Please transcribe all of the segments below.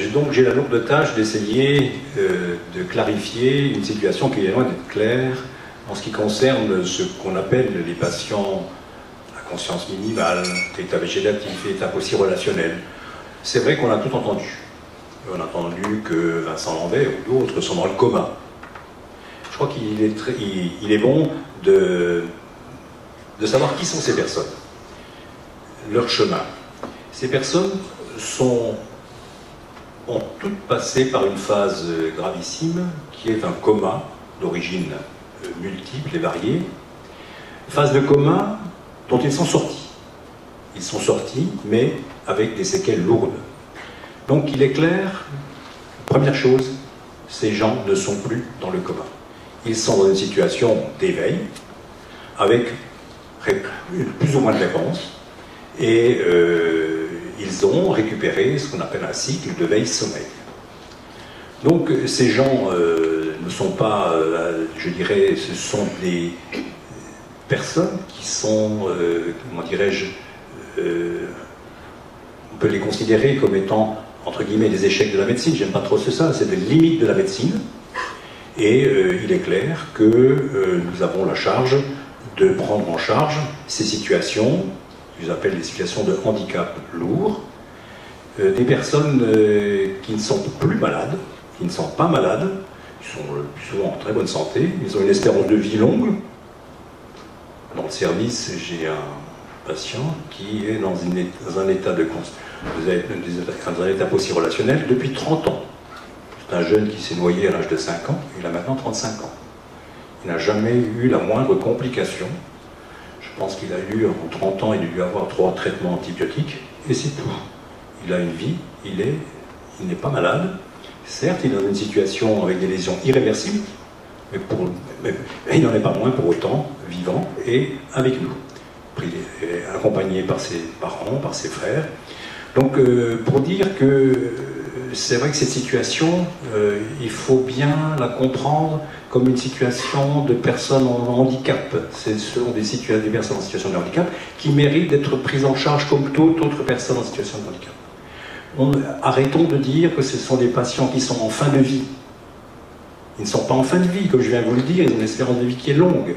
Donc j'ai la lourde tâche d'essayer de clarifier une situation qui est loin d'être claire en ce qui concerne ce qu'on appelle les patients à conscience minimale, état végétatif, état aussi relationnel. C'est vrai qu'on a tout entendu. On a entendu que Vincent Lambert ou d'autres sont dans le coma. Je crois qu'il est bon de savoir qui sont ces personnes, leur chemin. Ces personnes ont toutes passé par une phase gravissime qui est un coma d'origine multiple et variée. Phase de coma dont ils sont sortis. Ils sont sortis, mais avec des séquelles lourdes. Donc il est clair, première chose, ces gens ne sont plus dans le coma. Ils sont dans une situation d'éveil, avec plus ou moins de réponses, et ils ont récupéré ce qu'on appelle un cycle de veille-sommeil. Donc ces gens ne sont pas, je dirais, ce sont des personnes qui sont, comment dirais-je, on peut les considérer comme étant, entre guillemets, des échecs de la médecine. J'aime pas trop ça, c'est des limites de la médecine. Et il est clair que nous avons la charge de prendre en charge ces situations, qu'ils appellent les situations de handicap lourd, des personnes qui ne sont plus malades, qui ne sont pas malades, qui sont le plus souvent en très bonne santé, ils ont une espérance de vie longue. Dans le service, j'ai un patient qui est dans un état dans un état post-relationnel depuis 30 ans. C'est un jeune qui s'est noyé à l'âge de 5 ans, il a maintenant 35 ans. Il n'a jamais eu la moindre complication. Je pense qu'il a eu, en 30 ans, il a dû avoir 3 traitements antibiotiques, et c'est tout. Il a une vie, il n'est pas malade. Certes, il est dans une situation avec des lésions irréversibles, mais il n'en est pas moins pour autant vivant et avec nous, accompagné par ses parents, par ses frères. Donc, pour dire que c'est vrai que cette situation, il faut bien la comprendre comme une situation de personnes en handicap. Ce sont des personnes en situation de handicap qui méritent d'être prises en charge comme toute autre personne en situation de handicap. Arrêtons de dire que ce sont des patients qui sont en fin de vie. Ils ne sont pas en fin de vie, comme je viens de vous le dire, ils ont une espérance de vie qui est longue.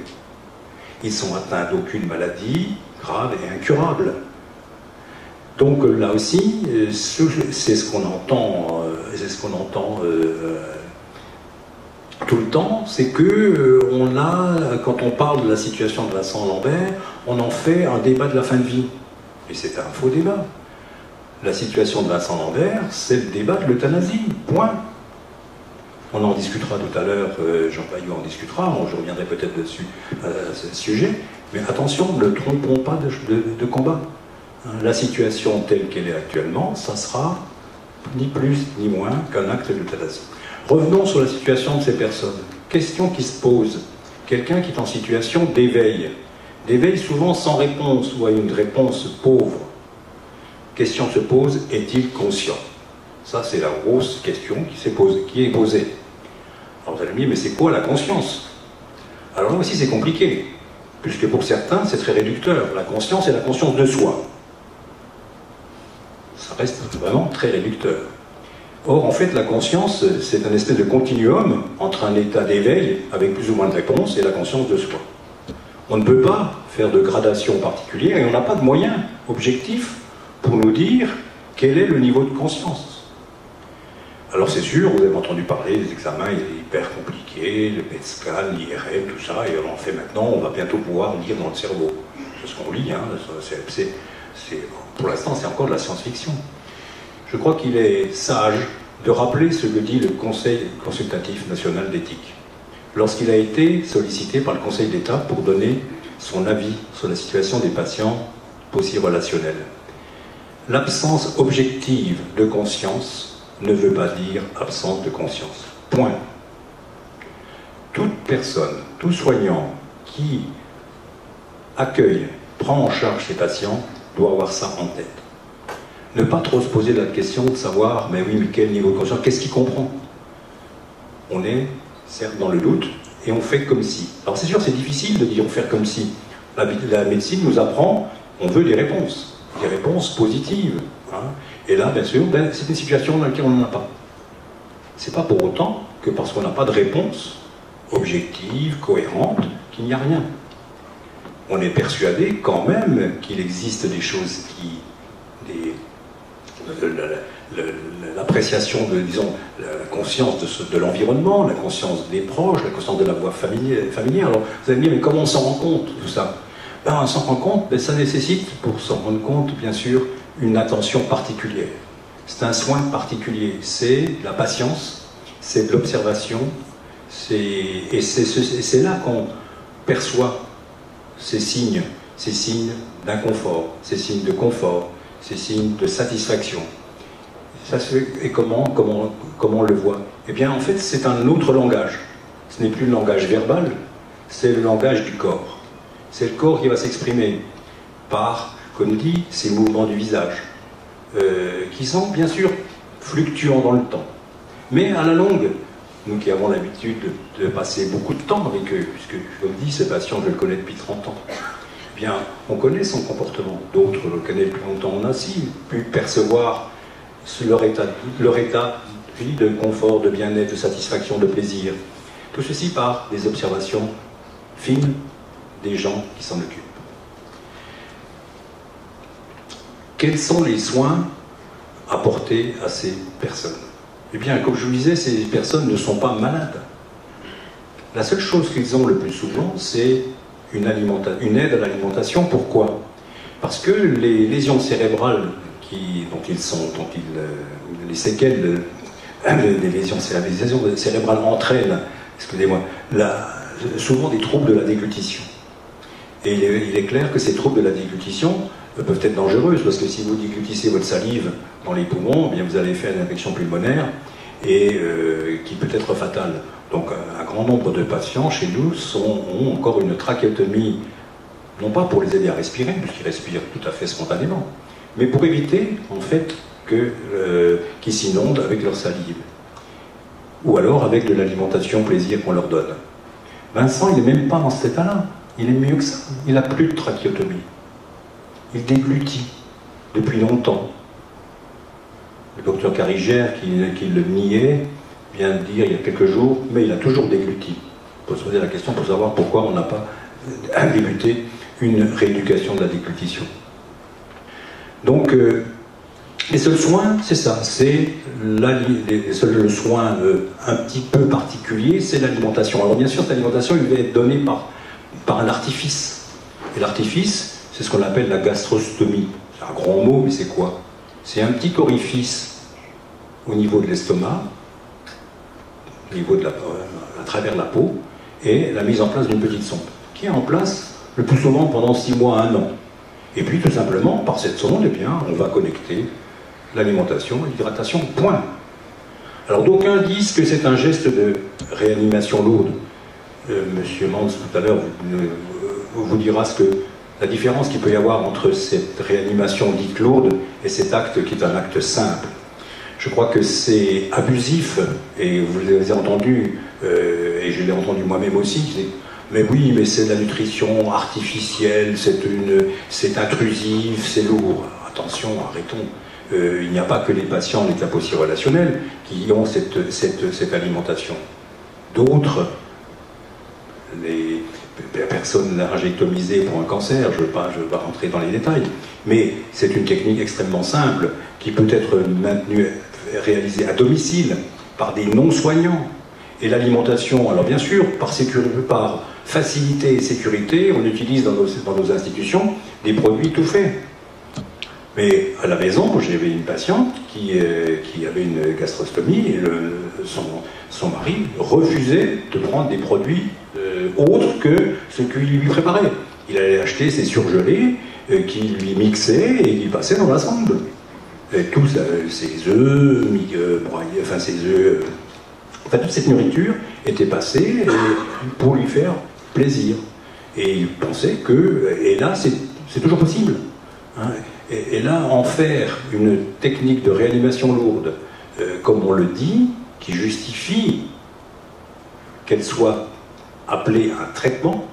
Ils sont atteints d'aucune maladie grave et incurable. Donc là aussi, c'est ce qu'on entend, tout le temps, c'est que quand on parle de la situation de Vincent Lambert, on en fait un débat de la fin de vie. Et c'est un faux débat. La situation de Vincent Lambert, c'est le débat de l'euthanasie, point. On en discutera tout à l'heure, Jean Paillot en discutera, je reviendrai peut-être dessus à ce sujet, mais attention, ne trompons pas de combat. La situation telle qu'elle est actuellement, ça sera ni plus ni moins qu'un acte d'euthanasie. Revenons sur la situation de ces personnes. Question qui se pose. Quelqu'un qui est en situation d'éveil. D'éveil souvent sans réponse, ou à une réponse pauvre. Question se pose, est-il conscient? Ça, c'est la grosse question qui est posée. Alors vous allez me dire, mais c'est quoi la conscience? Alors là aussi, c'est compliqué, puisque pour certains, c'est très réducteur. La conscience est la conscience de soi. Ça reste vraiment très réducteur. Or, en fait, la conscience, c'est un espèce de continuum entre un état d'éveil, avec plus ou moins de réponse, et la conscience de soi. On ne peut pas faire de gradation particulière, et on n'a pas de moyens objectifs pour nous dire quel est le niveau de conscience. Alors c'est sûr, vous avez entendu parler des examens hyper compliqués, le PET scan, l'IRM, tout ça, et on en fait maintenant, on va bientôt pouvoir lire dans le cerveau. C'est ce qu'on lit, hein, pour l'instant c'est encore de la science-fiction. Je crois qu'il est sage de rappeler ce que dit le Conseil consultatif national d'éthique, lorsqu'il a été sollicité par le Conseil d'État pour donner son avis sur la situation des patients post-relationnels. L'absence objective de conscience ne veut pas dire absence de conscience. Point. Toute personne, tout soignant qui accueille, prend en charge ses patients, doit avoir ça en tête. Ne pas trop se poser la question de savoir, mais oui, mais quel niveau de conscience, qu'est-ce qu'il comprend? On est, certes, dans le doute, et on fait comme si. Alors c'est sûr, c'est difficile de dire faire comme si. La médecine nous apprend, on veut des réponses. des réponses positives. Hein. Et là, bien sûr, ben, c'est une situation dans laquelle on n'en a pas. C'est pas pour autant que parce qu'on n'a pas de réponse objective, cohérente, qu'il n'y a rien. On est persuadé quand même qu'il existe des choses qui... l'appréciation de, disons, la conscience de l'environnement, la conscience des proches, la conscience de la voie familière. Alors, vous allez me dire, mais comment on s'en rend compte, tout ça? Ben, on s'en rend compte, mais ça nécessite, pour s'en rendre compte, bien sûr, une attention particulière. C'est un soin particulier, c'est la patience, c'est de l'observation, et c'est là qu'on perçoit ces signes d'inconfort, ces signes de confort, ces signes de satisfaction. Ça se fait, et comment on le voit? Eh bien, en fait, c'est un autre langage. Ce n'est plus le langage verbal, c'est le langage du corps. C'est le corps qui va s'exprimer par, comme dit, ces mouvements du visage, qui sont, bien sûr, fluctuants dans le temps. Mais à la longue, nous qui avons l'habitude de passer beaucoup de temps avec eux, puisque, comme dit, ce patient, je le connais depuis 30 ans, eh bien, on connaît son comportement. D'autres le connaissent depuis longtemps. On a aussi pu percevoir leur état de vie, de confort, de bien-être, de satisfaction, de plaisir. Tout ceci par des observations fines des gens qui s'en occupent. Quels sont les soins apportés à ces personnes? Eh bien, comme je vous disais, ces personnes ne sont pas malades. La seule chose qu'ils ont le plus souvent, c'est une aide à l'alimentation. Pourquoi? Parce que les lésions cérébrales les séquelles, les lésions cérébrales entraînent, excusez-moi, souvent des troubles de la déglutition. Et il est clair que ces troubles de la déglutition peuvent être dangereuses, parce que si vous déglutissez votre salive dans les poumons, eh bien vous allez faire une infection pulmonaire et qui peut être fatale. Donc un grand nombre de patients chez nous ont encore une trachéotomie, non pas pour les aider à respirer, puisqu'ils respirent tout à fait spontanément, mais pour éviter en fait qu'ils s'inondent avec leur salive, ou alors avec de l'alimentation plaisir qu'on leur donne. Vincent, il n'est même pas dans cet état-là. Il est mieux que ça. Il n'a plus de trachéotomie. Il déglutit depuis longtemps. Le docteur Carigère, qui le niait, vient de dire il y a quelques jours, mais il a toujours dégluti. Il faut se poser la question pour savoir pourquoi on n'a pas débuté une rééducation de la déglutition. Donc, les seuls soins, c'est ça, c'est le soin un petit peu particulier, c'est l'alimentation. Alors bien sûr, cette alimentation, il va être donnée par un artifice. Et l'artifice, c'est ce qu'on appelle la gastrostomie. C'est un grand mot, mais c'est quoi? C'est un petit orifice au niveau de l'estomac, au niveau à travers la peau, et la mise en place d'une petite sonde, qui est en place le plus souvent pendant 6 mois à 1 an. Et puis, tout simplement, par cette sonde, eh bien, on va connecter l'alimentation et l'hydratation, point. Alors, d'aucuns disent que c'est un geste de réanimation lourde. Monsieur Mans, tout à l'heure, vous dira la différence qu'il peut y avoir entre cette réanimation dite lourde et cet acte qui est un acte simple. Je crois que c'est abusif, et vous l'avez entendu, et je l'ai entendu moi-même aussi, mais oui, mais c'est de la nutrition artificielle, c'est intrusif, c'est lourd. Attention, arrêtons. Il n'y a pas que les patients d'éclampsie relationnelle qui ont cette alimentation. D'autres, les personnes laryngectomisées pour un cancer, je ne veux pas rentrer dans les détails, mais c'est une technique extrêmement simple qui peut être réalisée à domicile par des non-soignants. Et l'alimentation, alors bien sûr, par facilité et sécurité, on utilise dans nos institutions des produits tout faits. Mais à la maison, j'avais une patiente qui avait une gastrostomie et son mari refusait de prendre des produits autres que ce qu'il lui préparait. Il allait acheter ses surgelés qu'il lui mixait et qu'il passait dans la sonde. Tous ses œufs broyés, enfin ses œufs... Enfin, toute cette nourriture était passée pour lui faire plaisir. Et il pensait que... Et là, c'est toujours possible. Hein. Et là, en faire une technique de réanimation lourde, comme on le dit, qui justifie qu'elle soit appelée un traitement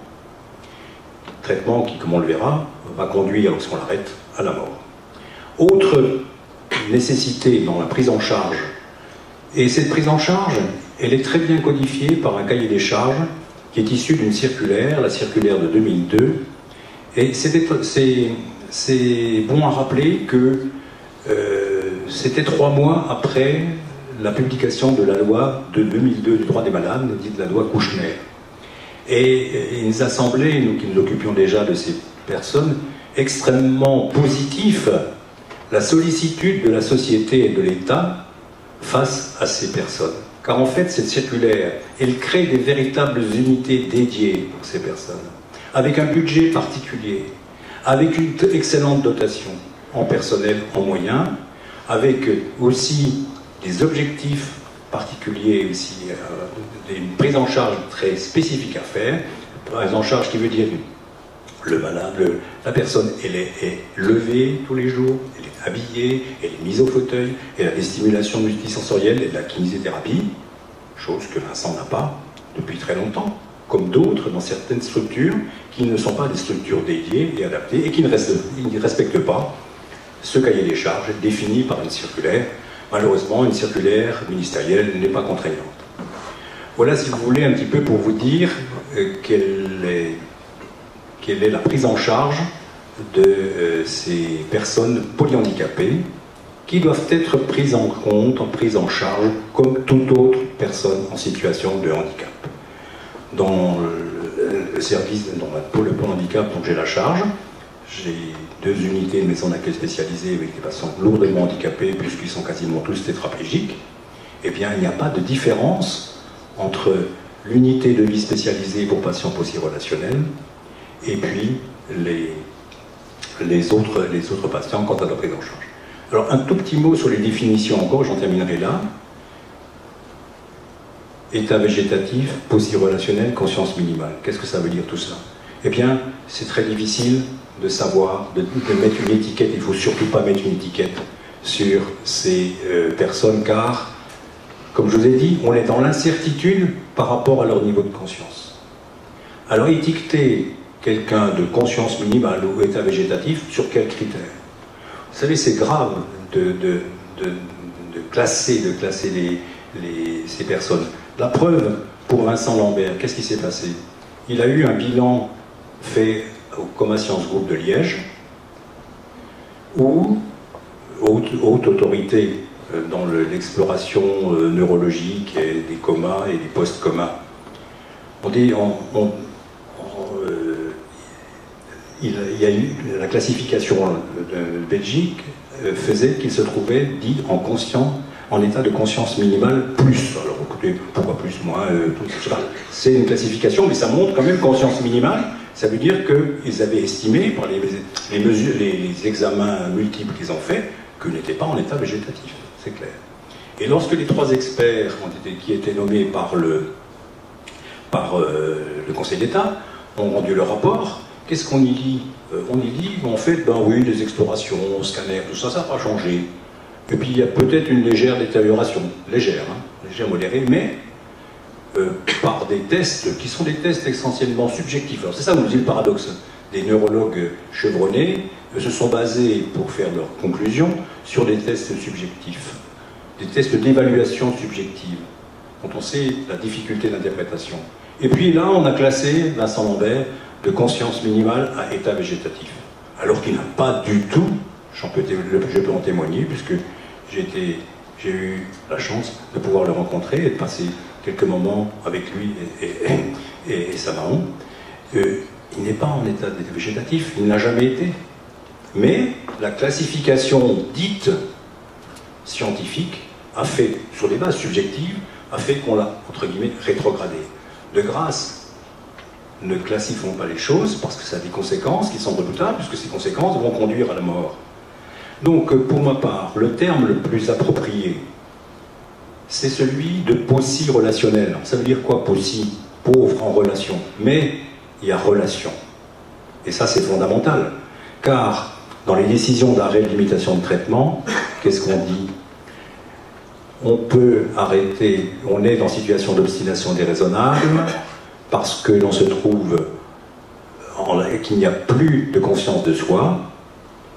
qui, comme on le verra, va conduire, lorsqu'on l'arrête, à la mort. Autre nécessité dans la prise en charge, et cette prise en charge, elle est très bien codifiée par un cahier des charges qui est issu d'une circulaire, la circulaire de 2002, et c'est bon à rappeler que c'était 3 mois après la publication de la loi de 2002 du droit des malades, dite la loi Kouchner. Et il nous a semblé, nous qui nous occupions déjà de ces personnes, extrêmement positif la sollicitude de la société et de l'État face à ces personnes. Car en fait, cette circulaire, elle crée des véritables unités dédiées pour ces personnes, avec un budget particulier, avec une excellente dotation en personnel, en moyens, avec aussi des objectifs particuliers, aussi une prise en charge très spécifique à faire, prise en charge qui veut dire le malade, la personne, elle est levée tous les jours, elle est habillée, elle est mise au fauteuil, elle a des stimulations multisensorielles et de la kinésithérapie, chose que Vincent n'a pas depuis très longtemps, comme d'autres dans certaines structures qui ne sont pas des structures dédiées et adaptées et qui ne respectent pas ce cahier des charges défini par une circulaire. Malheureusement, une circulaire ministérielle n'est pas contraignante. Voilà, si vous voulez, un petit peu pour vous dire quelle est la prise en charge de ces personnes polyhandicapées qui doivent être prises en compte, prises en charge comme toute autre personne en situation de handicap. Dans le service, dans le pôle handicap dont j'ai la charge, j'ai 2 unités de maison d'accueil spécialisées avec des patients lourdement handicapés puisqu'ils sont quasiment tous tétraplégiques. Eh bien, il n'y a pas de différence entre l'unité de vie spécialisée pour patients post-relationnels et puis les autres patients quant à la prise en charge. Alors un tout petit mot sur les définitions encore, j'en terminerai là. État végétatif, post-relationnel, conscience minimale. Qu'est-ce que ça veut dire tout ça? Eh bien, c'est très difficile de savoir, de mettre une étiquette. Il ne faut surtout pas mettre une étiquette sur ces personnes car, comme je vous ai dit, on est dans l'incertitude par rapport à leur niveau de conscience. Alors étiqueter quelqu'un de conscience minimale ou état végétatif, sur quels critères? Vous savez, c'est grave de classer ces personnes. La preuve, pour Vincent Lambert, qu'est-ce qui s'est passé? Il a eu un bilan fait au Coma Science Group de Liège, où, haute autorité dans l'exploration neurologique et des comas et des post-comas, il y a eu la classification de Belgique faisait qu'il se trouvait dit en état de conscience minimale plus. Alors écoutez, pourquoi plus, moins, c'est une classification, mais ça montre quand même conscience minimale. Ça veut dire qu'ils avaient estimé par les examens multiples qu'ils ont faits qu'ils n'étaient pas en état végétatif, c'est clair. Et lorsque les 3 experts qui étaient nommés par le Conseil d'État ont rendu le rapport, qu'est-ce qu'on y dit? On y dit, en fait, ben oui, des explorations, scanners, tout ça, ça n'a pas changé. Et puis il y a peut-être une légère détérioration, légère modérée, mais par des tests qui sont des tests essentiellement subjectifs. Alors c'est ça, nous dit le paradoxe. Des neurologues chevronnés se sont basés, pour faire leurs conclusions, sur des tests subjectifs, des tests d'évaluation subjective, dont on sait la difficulté d'interprétation. Et puis là, on a classé Vincent Lambert de conscience minimale à état végétatif, alors qu'il n'a pas du tout, je peux en témoigner, puisque j'ai eu la chance de pouvoir le rencontrer et de passer quelques moments avec lui et sa maman. Il n'est pas en état végétatif, il n'a jamais été. Mais la classification dite scientifique a fait, sur des bases subjectives, a fait qu'on l'a, entre guillemets, rétrogradé. De grâce, ne classifions pas les choses, parce que ça a des conséquences qui sont redoutables, puisque ces conséquences vont conduire à la mort. Donc, pour ma part, le terme le plus approprié, c'est celui de possi relationnel. Ça veut dire quoi, possi? Pauvre en relation. Mais il y a relation. Et ça, c'est fondamental. Car, dans les décisions d'arrêt de limitation de traitement, qu'est-ce qu'on dit? On peut arrêter, on est dans situation d'obstination déraisonnable, parce que l'on se trouve qu'il n'y a plus de conscience de soi,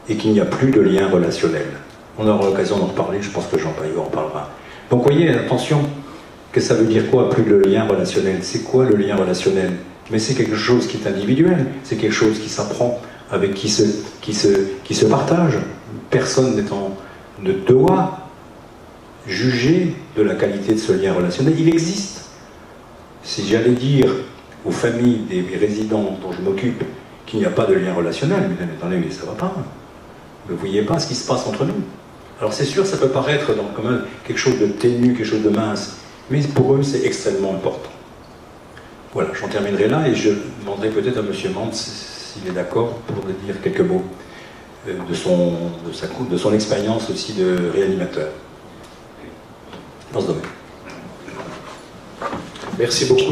et qu'il n'y a plus de lien relationnel. On aura l'occasion d'en reparler, je pense que Jean-Paillot en parlera. Donc voyez, attention, que ça veut dire quoi, plus de lien relationnel? C'est quoi le lien relationnel? Mais c'est quelque chose qui est individuel, c'est quelque chose qui s'apprend, avec qui se partage. Personne ne doit juger de la qualité de ce lien relationnel. Il existe. Si j'allais dire aux familles des résidents dont je m'occupe qu'il n'y a pas de lien relationnel, mais attendez, mais ça va pas. Vous ne voyez pas ce qui se passe entre nous. Alors c'est sûr, ça peut paraître quand même quelque chose de ténu, quelque chose de mince, mais pour eux c'est extrêmement important. Voilà, j'en terminerai là et je demanderai peut-être à M. Mantz s'il est d'accord pour dire quelques mots de son expérience aussi de réanimateur dans ce domaine. Merci beaucoup.